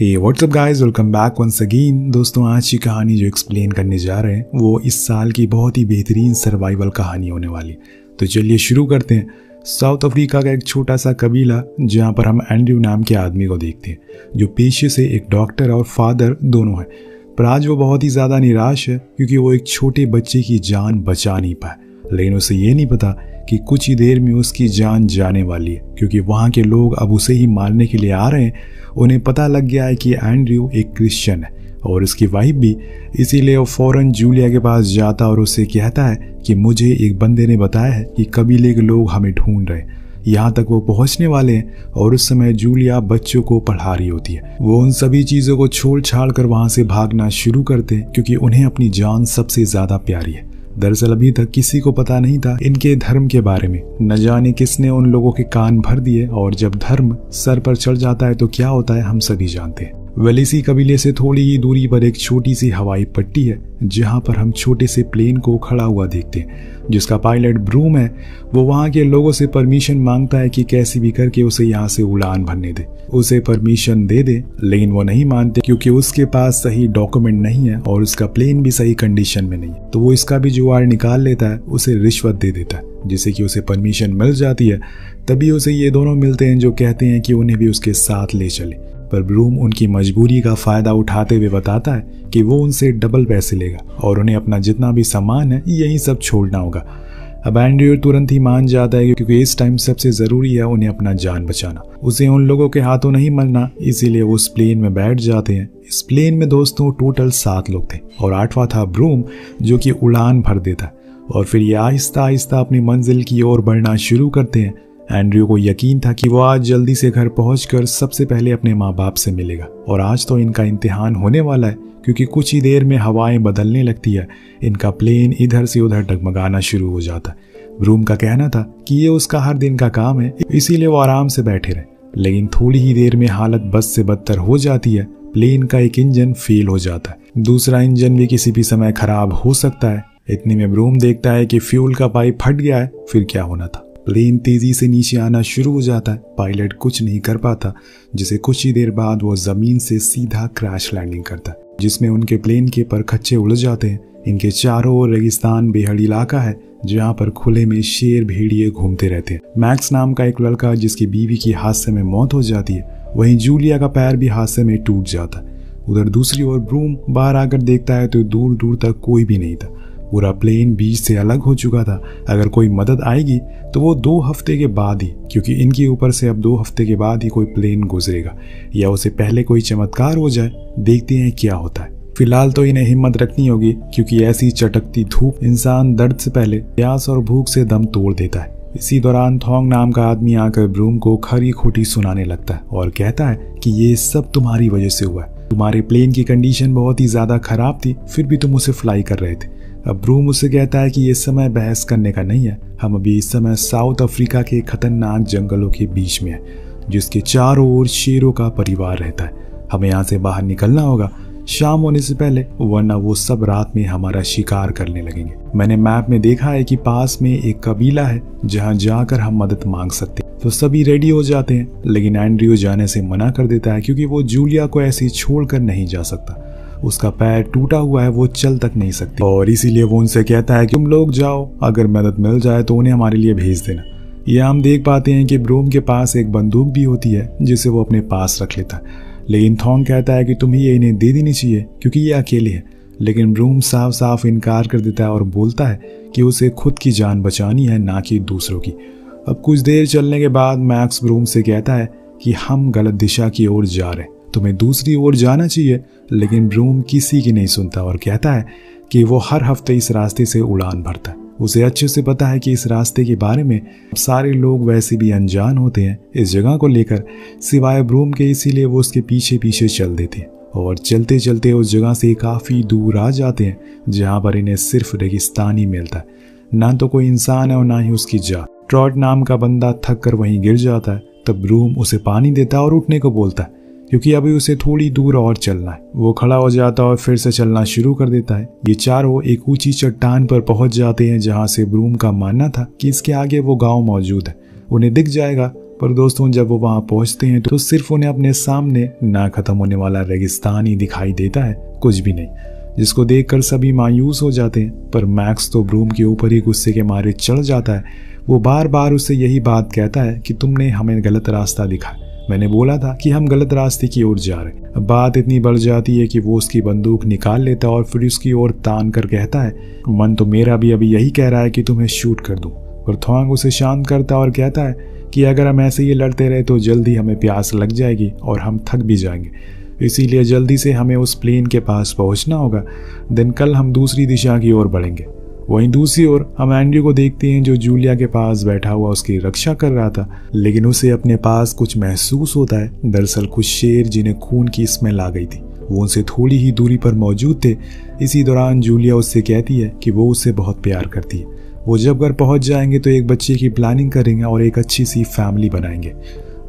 हे whatsapp guys, welcome back once again. दोस्तों, आज की कहानी जो एक्सप्लेन करने जा रहे हैं वो इस साल की बहुत ही बेहतरीन सर्वाइवल कहानी होने वाली है। तो चलिए शुरू करते हैं। साउथ अफ्रीका का एक छोटा सा कबीला जहाँ पर हम एंड्रयू नाम के आदमी को देखते हैं, जो पेशे से एक डॉक्टर और फादर दोनों हैं। पर आज वो बहुत ही ज़्यादा निराश है क्योंकि वो एक छोटे बच्चे की जान बचा नहीं पाया। लेकिन उसे ये नहीं पता कि कुछ ही देर में उसकी जान जाने वाली है, क्योंकि वहाँ के लोग अब उसे ही मारने के लिए आ रहे हैं। उन्हें पता लग गया है कि एंड्रयू एक क्रिश्चियन है और उसकी वाइफ भी, इसीलिए वो फौरन जूलिया के पास जाता और उससे कहता है कि मुझे एक बंदे ने बताया है कि कबीले के लोग हमें ढूंढ रहे हैं। यहाँ तक वो पहुँचने वाले हैं और उस समय जूलिया बच्चों को पढ़ा रही होती है। वो उन सभी चीज़ों को छोड़ छाड़ कर वहाँ से भागना शुरू करते हैं क्योंकि उन्हें अपनी जान सबसे ज़्यादा प्यारी है। दरअसल अभी तक किसी को पता नहीं था इनके धर्म के बारे में। न जाने किसने उन लोगों के कान भर दिए, और जब धर्म सर पर चढ़ जाता है तो क्या होता है हम सभी जानते हैं। वेलिसी कबीले से थोड़ी ही दूरी पर एक छोटी सी हवाई पट्टी है जहां पर हम छोटे से प्लेन को खड़ा हुआ देखते हैं, जिसका पायलट ब्रूम है। वो वहां के लोगों से परमिशन मांगता है कि कैसे भी करके उसे यहाँ से उड़ान भरने दे। उसे परमिशन दे दे, लेकिन वो नहीं मानते क्योंकि उसके पास सही डॉक्यूमेंट नहीं है और उसका प्लेन भी सही कंडीशन में नहीं है। तो वो इसका भी जुगाड़ निकाल लेता है, उसे रिश्वत दे देता है जिससे कि उसे परमिशन मिल जाती है। तभी उसे ये दोनों मिलते हैं जो कहते हैं कि उन्हें भी उसके साथ ले चले। पर ब्रूम उनकी मजबूरी का फायदा उठाते हुए बताता है कि वो उनसे डबल पैसे लेगा और उन्हें अपना जितना भी सामान है यही सब छोड़ना होगा। अब एंड्रयू तुरंत ही मान जाता है क्योंकि इस टाइम सबसे ज़रूरी है उन्हें अपना जान बचाना। उसे उन लोगों के हाथों नहीं मरना, इसीलिए वो उस प्लेन में बैठ जाते हैं। इस प्लेन में दोस्तों टोटल 7 लोग थे और 8वां था ब्रूम, जो कि उड़ान भर देता है। और फिर ये आहिस्ता आहिस्ता अपनी मंजिल की ओर बढ़ना शुरू करते हैं। एंड्रयू को यकीन था कि वो आज जल्दी से घर पहुंचकर सबसे पहले अपने माँ बाप से मिलेगा, और आज तो इनका इम्तिहान होने वाला है क्योंकि कुछ ही देर में हवाएं बदलने लगती है। इनका प्लेन इधर से उधर डगमगाना शुरू हो जाता है। ब्रूम का कहना था कि ये उसका हर दिन का काम है, इसीलिए वो आराम से बैठे रहे। लेकिन थोड़ी ही देर में हालत बस से बदतर हो जाती है। प्लेन का एक इंजन फेल हो जाता है, दूसरा इंजन भी किसी भी समय खराब हो सकता है। इतने में ब्रूम देखता है कि फ्यूल का पाइप फट गया है। फिर क्या होना था, प्लेन तेजी से नीचे आना शुरू हो जाता है। पायलट कुछ नहीं कर पाता, जिसे कुछ ही देर बाद वो जमीन से सीधा क्रैश लैंडिंग करता है, जिसमें उनके प्लेन के परखच्चे उलझ जाते हैं। इनके चारों ओर रेगिस्तान बेहद इलाका है जहाँ पर खुले में शेर भेड़िए घूमते रहते हैं। मैक्स नाम का एक लड़का जिसकी बीवी की हादसे में मौत हो जाती है, वहीं जूलिया का पैर भी हादसे में टूट जाता है। उधर दूसरी ओर ब्रूम बाहर आकर देखता है तो दूर दूर तक कोई भी नहीं था। पूरा प्लेन बीच से अलग हो चुका था। अगर कोई मदद आएगी तो वो 2 हफ्ते के बाद ही, क्योंकि इनके ऊपर से अब 2 हफ्ते के बाद ही कोई प्लेन गुजरेगा, या उसे पहले कोई चमत्कार हो जाए। देखते हैं क्या होता है। फिलहाल तो इन्हें हिम्मत रखनी होगी क्योंकि ऐसी चटकती धूप इंसान दर्द से पहले प्यास और भूख से दम तोड़ देता है। इसी दौरान थोंग नाम का आदमी आकर ब्रूम को खरी खोटी सुनाने लगता है और कहता है कि ये सब तुम्हारी वजह से हुआ है। तुम्हारे प्लेन की कंडीशन बहुत ही ज्यादा खराब थी, फिर भी तुम उसे फ्लाई कर रहे थे। अब ब्रूम उससे कहता है कि ये समय बहस करने का नहीं है। हम अभी इस समय साउथ अफ्रीका के खतरनाक जंगलों के बीच में है, जिसके चारों ओर शेरों का परिवार रहता है। हमें यहाँ से बाहर निकलना होगा शाम होने से पहले, वरना वो सब रात में हमारा शिकार करने लगेंगे। मैंने मैप में देखा है कि पास में एक कबीला है जहाँ जाकर हम मदद मांग सकते हैं। तो सभी रेडी हो जाते हैं, लेकिन एंड्रयू जाने से मना कर देता है क्योंकि वो जूलिया को ऐसे छोड़कर नहीं जा सकता। उसका पैर टूटा हुआ है, वो चल तक नहीं सकती, और इसीलिए वो उनसे कहता है कि तुम लोग जाओ, अगर मदद मिल जाए तो उन्हें हमारे लिए भेज देना। यह हम देख पाते हैं कि ब्रूम के पास एक बंदूक भी होती है जिसे वो अपने पास रख लेता है। लेकिन थोंग कहता है कि तुम्हें ये इन्हें दे देनी चाहिए क्योंकि ये अकेले है। लेकिन ब्रूम साफ साफ इनकार कर देता है और बोलता है कि उसे खुद की जान बचानी है, ना कि दूसरों की। अब कुछ देर चलने के बाद मैक्स ब्रूम से कहता है कि हम गलत दिशा की ओर जा रहे हैं, तुम्हें दूसरी ओर जाना चाहिए। लेकिन ब्रूम किसी की नहीं सुनता और कहता है कि वो हर हफ्ते इस रास्ते से उड़ान भरता है। उसे अच्छे से पता है कि इस रास्ते के बारे में सारे लोग वैसे भी अनजान होते हैं इस जगह को लेकर, सिवाय ब्रूम के, इसीलिए वो उसके पीछे पीछे चल देते हैं। और चलते चलते उस जगह से काफ़ी दूर आ जाते हैं जहाँ पर इन्हें सिर्फ रेगिस्तान ही मिलता है। ना तो कोई इंसान है और ना ही उसकी जात। ट्रॉट नाम का बंदा थक कर वहीं गिर जाता है। तब ब्रूम उसे पानी देता है और उठने को बोलता है क्योंकि अभी उसे थोड़ी दूर और चलना है। वो खड़ा हो जाता है और फिर से चलना शुरू कर देता है। ये चारों एक ऊंची चट्टान पर पहुंच जाते हैं जहां से ब्रूम का मानना था कि इसके आगे वो गांव मौजूद है, उन्हें दिख जाएगा। पर दोस्तों जब वो वहाँ पहुँचते हैं तो सिर्फ उन्हें अपने सामने ना खत्म होने वाला रेगिस्तान ही दिखाई देता है, कुछ भी नहीं, जिसको देखकर सभी मायूस हो जाते हैं। पर मैक्स तो ब्रूम के ऊपर ही गुस्से के मारे चढ़ जाता है। वो बार बार उससे यही बात कहता है कि तुमने हमें गलत रास्ता दिखाया, मैंने बोला था कि हम गलत रास्ते की ओर जा रहे। अब बात इतनी बढ़ जाती है कि वो उसकी बंदूक निकाल लेता है और फिर उसकी ओर तान कर कहता है, मन तो मेरा भी अभी यही कह रहा है कि तुम्हें शूट कर दूं। पर थॉन्ग उसे शांत करता है और कहता है कि अगर हम ऐसे ही लड़ते रहे तो जल्दी हमें प्यास लग जाएगी और हम थक भी जाएंगे, इसीलिए जल्दी से हमें उस प्लेन के पास पहुंचना होगा, दिन कल हम दूसरी दिशा की ओर बढ़ेंगे। वहीं दूसरी ओर हम एंड्रयू को देखते हैं जो जूलिया के पास बैठा हुआ उसकी रक्षा कर रहा था, लेकिन उसे अपने पास कुछ महसूस होता है। दरअसल कुछ शेर जिन्हें खून की स्मेल आ गई थी वो उनसे थोड़ी ही दूरी पर मौजूद थे। इसी दौरान जूलिया उससे कहती है कि वो उससे बहुत प्यार करती है, वो जब घर पहुंच जाएंगे तो एक बच्चे की प्लानिंग करेंगे और एक अच्छी सी फैमिली बनाएंगे।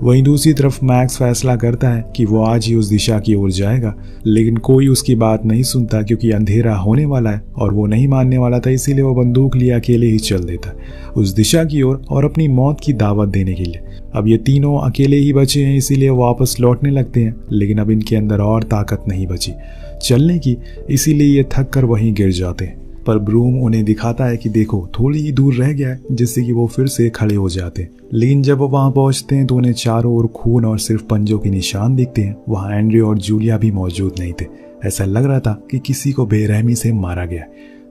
वहीं दूसरी तरफ मैक्स फैसला करता है कि वो आज ही उस दिशा की ओर जाएगा, लेकिन कोई उसकी बात नहीं सुनता क्योंकि अंधेरा होने वाला है और वो नहीं मानने वाला था। इसीलिए वो बंदूक लिए अकेले ही चल देता है उस दिशा की ओर और अपनी मौत की दावत देने के लिए। अब ये तीनों अकेले ही बचे हैं, इसीलिए वापस लौटने लगते हैं, लेकिन अब इनके अंदर और ताकत नहीं बची चलने की, इसीलिए ये थक कर वहीं गिर जाते हैं। पर ब्रूम उन्हें दिखाता है कि देखो थोड़ी ही दूर रह गया है, जिससे कि वो फिर से खड़े हो जाते हैं। लेकिन जब वो वहां पहुंचते हैं तो उन्हें चारों ओर खून और सिर्फ पंजों के निशान दिखते हैं। वहां एंड्रयू और जूलिया भी मौजूद नहीं थे, ऐसा लग रहा था कि किसी को बेरहमी से मारा गया।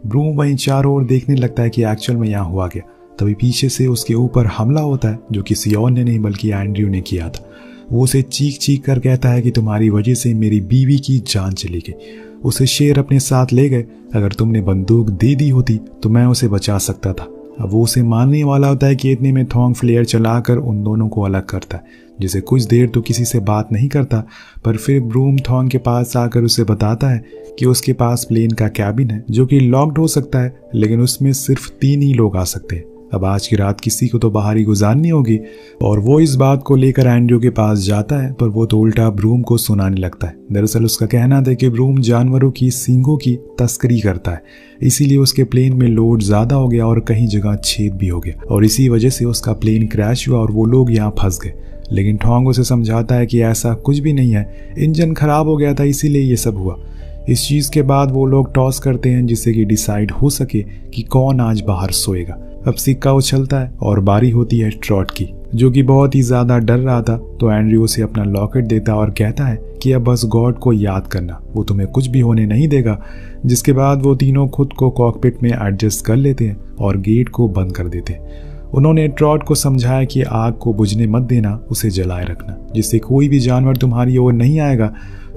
ब्रूम वहीं चारों ओर देखने लगता है कि एक्चुअल में यहाँ हुआ गया। तभी पीछे से उसके ऊपर हमला होता है, जो किसी और ने नहीं बल्कि एंड्रयू ने किया था। वो उसे चीख चीख कर कहता है कि तुम्हारी वजह से मेरी बीवी की जान चली गई, उसे शेर अपने साथ ले गए, अगर तुमने बंदूक दे दी होती तो मैं उसे बचा सकता था। अब वो उसे मारने वाला होता है कि इतने में थॉन्ग फ्लेयर चलाकर उन दोनों को अलग करता है, जिसे कुछ देर तो किसी से बात नहीं करता। पर फिर ब्रूम थॉन्ग के पास आकर उसे बताता है कि उसके पास प्लेन का कैबिन है जो कि लॉक्ड हो सकता है, लेकिन उसमें सिर्फ 3 ही लोग आ सकते हैं। अब आज की रात किसी को तो बाहर ही गुजारनी होगी। और वो इस बात को लेकर एंड्रयू के पास जाता है, पर वो तो उल्टा ब्रूम को सुनाने लगता है। दरअसल उसका कहना था कि ब्रूम जानवरों की सींगों की तस्करी करता है, इसीलिए उसके प्लेन में लोड ज्यादा हो गया और कहीं जगह छेद भी हो गया और इसी वजह से उसका प्लेन क्रैश हुआ और वो लोग यहाँ फंस गए। लेकिन थॉन्ग उसे समझाता है कि ऐसा कुछ भी नहीं है, इंजन खराब हो गया था इसीलिए ये सब हुआ। इस चीज के बाद वो लोग टॉस करते हैं जिससे कि डिसाइड हो सके कि कौन आज बाहर सोएगा। अब सिक्का उछलता है और बारी होती है ट्रॉट की, जो कि बहुत ही ज्यादा डर रहा था। तो एंड्रयू उसे अपना लॉकेट देता है और कहता है कि अब बस गॉड को याद करना, वो तुम्हें कुछ भी होने नहीं देगा। जिसके बाद वो तीनों खुद को कॉकपिट में एडजस्ट कर लेते हैं और गेट को बंद कर देते हैं। उन्होंने ट्रॉट को समझाया कि आग को बुझने मत देना, उसे जलाए रखना, जिससे कोई भी जानवर तुम्हारी ओर नहीं आएगा।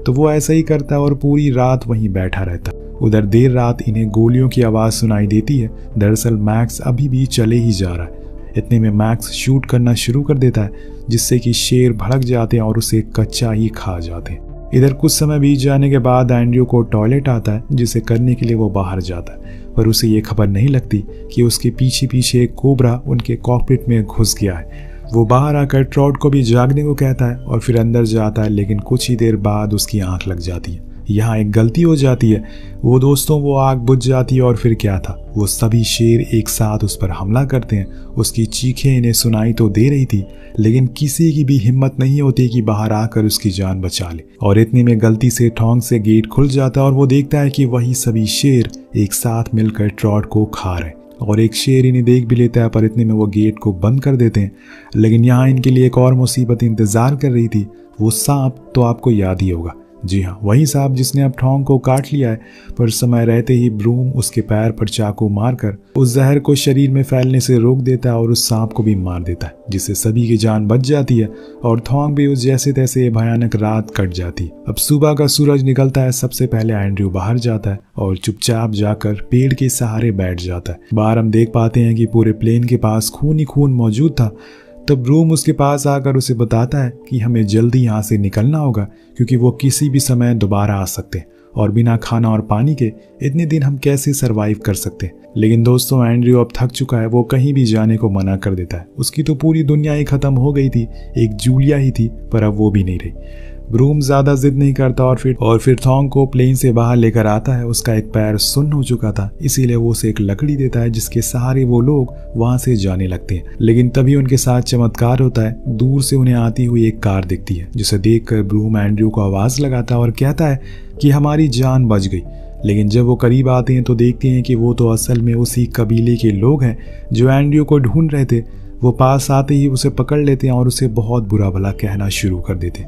तो वो ऐसा ही करता है और पूरी रात वहीं बैठा रहता। उधर देर रात इन्हें गोलियों की आवाज सुनाई देती है। दरअसल मैक्स अभी भी चले ही जा रहा है। इतने में मैक्स शूट करना शुरू कर देता है, जिससे कि शेर भड़क जाते हैं और उसे कच्चा ही खा जाते हैं। इधर कुछ समय बीत जाने के बाद एंड्रयू को टॉयलेट आता है, जिसे करने के लिए वो बाहर जाता है, पर उसे ये खबर नहीं लगती कि उसके पीछे पीछे एक कोबरा उनके कॉकपिट में घुस गया है। वो बाहर आकर ट्रॉट को भी जागने को कहता है और फिर अंदर जाता है, लेकिन कुछ ही देर बाद उसकी आंख लग जाती है। यहाँ एक गलती हो जाती है। वो आग बुझ जाती है और फिर क्या था, वो सभी शेर एक साथ उस पर हमला करते हैं। उसकी चीखें इन्हें सुनाई तो दे रही थी, लेकिन किसी की भी हिम्मत नहीं होती कि बाहर आकर उसकी जान बचा ले। और इतने में गलती से थॉन्ग से गेट खुल जाता है और वो देखता है कि वही सभी शेर एक साथ मिलकर ट्रॉट को खा रहे और एक शेर इन्हें देख भी लेता है। पर इतने में वो गेट को बंद कर देते हैं। लेकिन यहाँ इनके लिए एक और मुसीबत इंतजार कर रही थी। वो सांप तो आपको याद ही होगा, जी हाँ, वही सांप जिसने अब थॉन्ग को काट लिया है। पर समय रहते ही ब्रूम उसके पैर पर चाकू मारकर उस जहर को शरीर में फैलने से रोक देता है और उस सांप को भी मार देता है, जिससे सभी की जान बच जाती है और थॉन्ग भी उस जैसे तैसे भयानक रात कट जाती है। अब सुबह का सूरज निकलता है। सबसे पहले एंड्रयू बाहर जाता है और चुपचाप जाकर पेड़ के सहारे बैठ जाता है। बाहर हम देख पाते हैं कि पूरे प्लेन के पास खून ही खून मौजूद था। तब ब्रूम उसके पास आकर उसे बताता है कि हमें जल्दी यहाँ से निकलना होगा, क्योंकि वो किसी भी समय दोबारा आ सकते हैं और बिना खाना और पानी के इतने दिन हम कैसे सरवाइव कर सकते हैं। लेकिन दोस्तों एंड्रयू अब थक चुका है, वो कहीं भी जाने को मना कर देता है। उसकी तो पूरी दुनिया ही खत्म हो गई थी, एक जूलिया ही थी, पर अब वो भी नहीं रही। ब्रूम ज्यादा जिद नहीं करता और फिर थॉन्ग को प्लेन से बाहर लेकर आता है। उसका एक पैर सुन्न हो चुका था, इसीलिए वो उसे एक लकड़ी देता है जिसके सहारे वो लोग वहां से जाने लगते हैं। लेकिन तभी उनके साथ चमत्कार होता है। दूर से उन्हें आती हुई एक कार दिखती है, जिसे देखकर ब्रूम एंड्रयू को आवाज लगाता है और कहता है कि हमारी जान बच गई। लेकिन जब वो करीब आते हैं तो देखते हैं कि वो तो असल में उसी कबीले के लोग हैं जो एंड्रयू को ढूंढ रहे थे। वो पास आते ही उसे पकड़ लेते हैं और उसे बहुत बुरा भला कहना शुरू कर देते।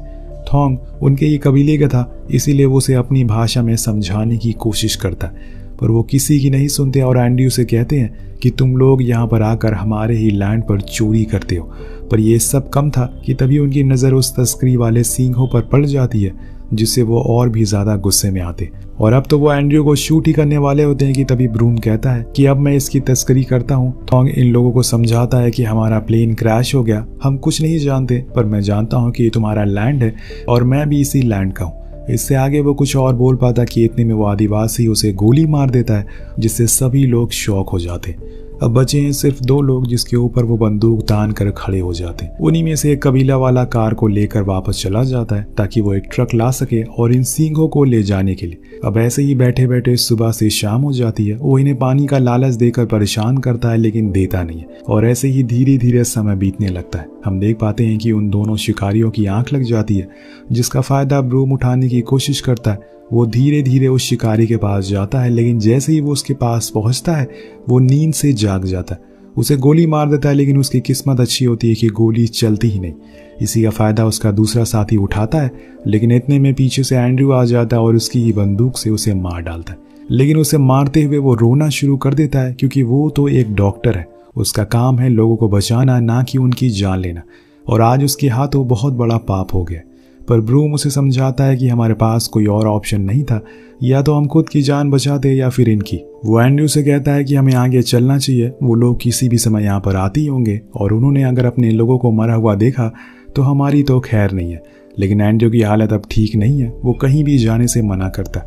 थॉन्ग उनके ये कबीले का था, इसीलिए वो उसे अपनी भाषा में समझाने की कोशिश करता है, पर वो किसी की नहीं सुनते और एंड्रयू से कहते हैं कि तुम लोग यहाँ पर आकर हमारे ही लैंड पर चोरी करते हो। पर यह सब कम था कि तभी उनकी नज़र उस तस्करी वाले सींगों पर पड़ जाती है, जिससे वो और भी ज्यादा गुस्से में आते। और अब तो वो एंड्रयू को शूट ही करने वाले होते हैं कि तभी ब्रूम कहता है कि अब मैं इसकी तस्करी करता हूँ। थॉन्ग इन लोगों को समझाता है कि हमारा प्लेन क्रैश हो गया, हम कुछ नहीं जानते, पर मैं जानता हूँ कि ये तुम्हारा लैंड है और मैं भी इसी लैंड का हूँ। इससे आगे वो कुछ और बोल पाता कि इतने में वो आदिवासी उसे गोली मार देता है, जिससे सभी लोग शॉक हो जाते। अब बचे हैं सिर्फ 2 लोग जिसके ऊपर वो बंदूक तान कर खड़े हो जाते हैं। उन्हीं में से एक कबीला वाला कार को लेकर वापस चला जाता है ताकि वो एक ट्रक ला सके और इन सींगों को ले जाने के लिए। अब ऐसे ही बैठे बैठे सुबह से शाम हो जाती है। वो इन्हें पानी का लालच देकर परेशान करता है, लेकिन देता नहीं है और ऐसे ही धीरे धीरे समय बीतने लगता है। हम देख पाते हैं कि उन दोनों शिकारियों की आंख लग जाती है, जिसका फायदा ब्रूम उठाने की कोशिश करता है। वो धीरे धीरे उस शिकारी के पास जाता है, लेकिन जैसे ही वो उसके पास पहुंचता है वो नींद से जाग जाता है। उसे गोली मार देता है, लेकिन उसकी किस्मत अच्छी होती है कि गोली चलती ही नहीं। इसी का फायदा उसका दूसरा साथी उठाता है, लेकिन इतने में पीछे से एंड्रयू आ जाता है और उसकी ही बंदूक से उसे मार डालता है। लेकिन उसे मारते हुए वो रोना शुरू कर देता है, क्योंकि वो तो एक डॉक्टर है। उसका काम है लोगों को बचाना, ना कि उनकी जान लेना। और आज उसके हाथों बहुत बड़ा पाप हो गया। पर ब्रूम उसे समझाता है कि हमारे पास कोई और ऑप्शन नहीं था, या तो हम खुद की जान बचाते या फिर इनकी। वो एंड्रयू से कहता है कि हमें आगे चलना चाहिए, वो लोग किसी भी समय यहाँ पर आते ही होंगे और उन्होंने अगर अपने लोगों को मरा हुआ देखा तो हमारी तो खैर नहीं है। लेकिन एंड्रयू की हालत अब ठीक नहीं है, वो कहीं भी जाने से मना करता,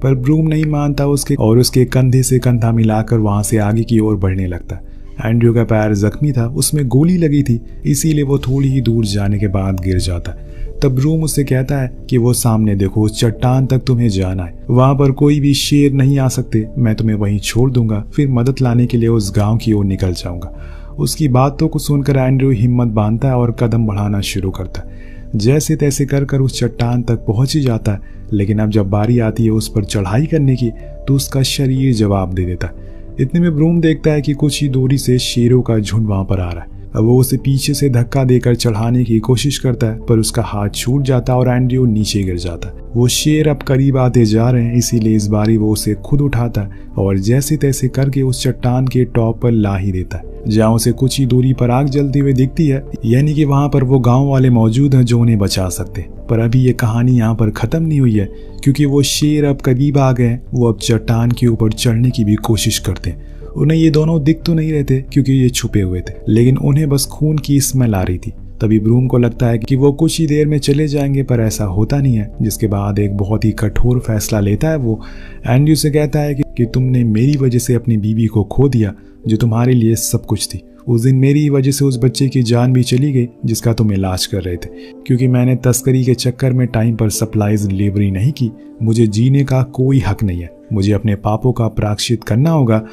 पर ब्रूम नहीं मानता उसके कंधे से कंधा मिलाकर वहां से आगे की ओर बढ़ने लगता। एंड्रयू का पैर जख्मी था, उसमें गोली लगी थी, इसीलिए वो थोड़ी ही दूर जाने के बाद गिर जाता। तब ब्रूम उससे कहता है कि वो सामने देखो, उस चट्टान तक तुम्हें जाना है, वहां पर कोई भी शेर नहीं आ सकते, मैं तुम्हें वहीं छोड़ दूंगा, फिर मदद लाने के लिए उस गांव की ओर निकल जाऊंगा। उसकी बातों को सुनकर एंड्रयू हिम्मत बांधता है और कदम बढ़ाना शुरू करता है। जैसे तैसे कर उस चट्टान तक पहुंच ही जाता है, लेकिन अब जब बारी आती है उस पर चढ़ाई करने की तो उसका शरीर जवाब दे देता है। इतने में ब्रूम देखता है कि कुछ ही दूरी से शेरों का झुंड वहां पर आ रहा है। अब वो उसे पीछे से धक्का देकर चढ़ाने की कोशिश करता है, पर उसका हाथ छूट जाता है और एंड्रयू नीचे गिर जाता है। वो शेर अब करीब आते जा रहे हैं, इसीलिए इस बारी वो उसे खुद उठाता है और जैसे तैसे करके उस चट्टान के टॉप पर ला ही देता है, जहाँ उसे कुछ ही दूरी पर आग जलती हुई दिखती है, यानी कि वहां पर वो गांव वाले मौजूद हैं जो उन्हें बचा सकते। पर अभी ये कहानी यहाँ पर खत्म नहीं हुई है, क्योंकि वो शेर अब करीब आ गए। वो अब चट्टान के ऊपर चढ़ने की भी कोशिश करते हैं। उन्हें ये दोनों दिख तो नहीं रहे थे क्योंकि ये छुपे हुए थे, लेकिन उन्हें बस खून की स्मेल आ रही थी। तभी ब्रूम को लगता है कि वो कुछ ही देर में चले जाएंगे, पर ऐसा होता नहीं है। जिसके बाद एक बहुत ही कठोर फैसला लेता है। वो एंड्रयू से कहता है कि तुमने मेरी वजह से अपनी बीवी को खो दिया, जो तुम्हारे लिए सब कुछ थी। उस दिन मेरी वजह से उस बच्चे की जान भी चली गई जिसका तुम इलाज कर रहे थे, क्योंकि मैंने तस्करी के चक्कर में टाइम पर सप्लाईज डिलीवरी नहीं की। मुझे जीने का कोई हक नहीं है, मुझे अपने पापों का प्रायश्चित करना होगा।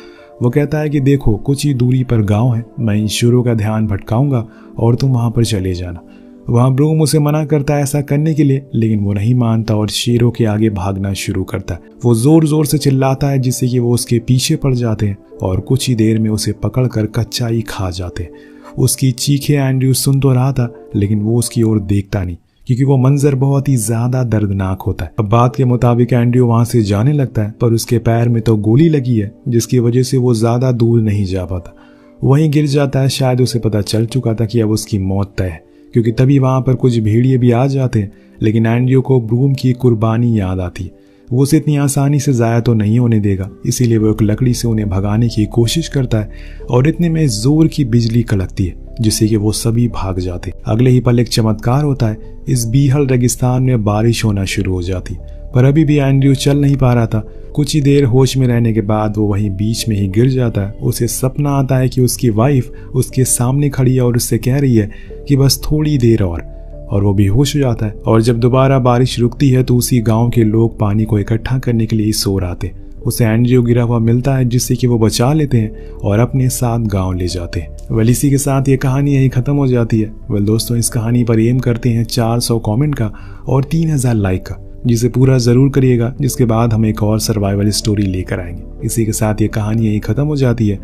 वो कहता है कि देखो, कुछ ही दूरी पर गांव है, मैं इन शेरों का ध्यान भटकाऊंगा और तुम वहां पर चले जाना। वहां ब्रूम उसे मना करता है ऐसा करने के लिए, लेकिन वो नहीं मानता और शेरों के आगे भागना शुरू करता है। वो जोर जोर से चिल्लाता है जिससे कि वो उसके पीछे पड़ जाते हैं और कुछ ही देर में उसे पकड़कर कच्चा ही खा जाते हैं। उसकी चीखें एंड्रयू सुन तो रहा था, लेकिन वो उसकी ओर देखता नहीं, क्योंकि वो मंजर बहुत ही ज्यादा दर्दनाक होता है। अब बात के मुताबिक एंड्रयू वहां से जाने लगता है, पर उसके पैर में तो गोली लगी है, जिसकी वजह से वो ज्यादा दूर नहीं जा पाता, वहीं गिर जाता है। शायद उसे पता चल चुका था कि अब उसकी मौत तय है, क्योंकि तभी वहां पर कुछ भेड़िए भी आ जाते हैं। लेकिन एंड्रयू को ब्रूम की कुर्बानी याद आती है। वो उसे इतनी आसानी से जाया तो नहीं होने देगा, इसीलिए वो एक लकड़ी से उन्हें भगाने की कोशिश करता है और इतने में जोर की बिजली कड़कती है, जिससे कि वो सभी भाग जाते। अगले ही पल एक चमत्कार होता है। इस बीहल रेगिस्तान में बारिश होना शुरू हो जाती, पर अभी भी एंड्रयू चल नहीं पा रहा था। कुछ ही देर होश में रहने के बाद वो वहीं बीच में ही गिर जाता है। उसे सपना आता है कि उसकी वाइफ उसके सामने खड़ी है और उससे कह रही है कि बस थोड़ी देर और। और वो बेहोश हो जाता है। और जब दोबारा बारिश रुकती है तो उसी गांव के लोग पानी को इकट्ठा करने के लिए इस ओर आते हैं। उसे एंड्रयू गिरा हुआ मिलता है जिससे कि वो बचा लेते हैं और अपने साथ गांव ले जाते हैं। वेल इसी के साथ ये कहानी यही खत्म हो जाती है। वेल दोस्तों, इस कहानी पर एम करते हैं 400 कमेंट का और 3000 लाइक का, जिसे पूरा जरूर करिएगा, जिसके बाद हम एक और सर्वाइवल स्टोरी लेकर आएंगे। इसी के साथ ये कहानी यही खत्म हो जाती है।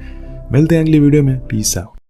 मिलते हैं अगली वीडियो में। Peace out.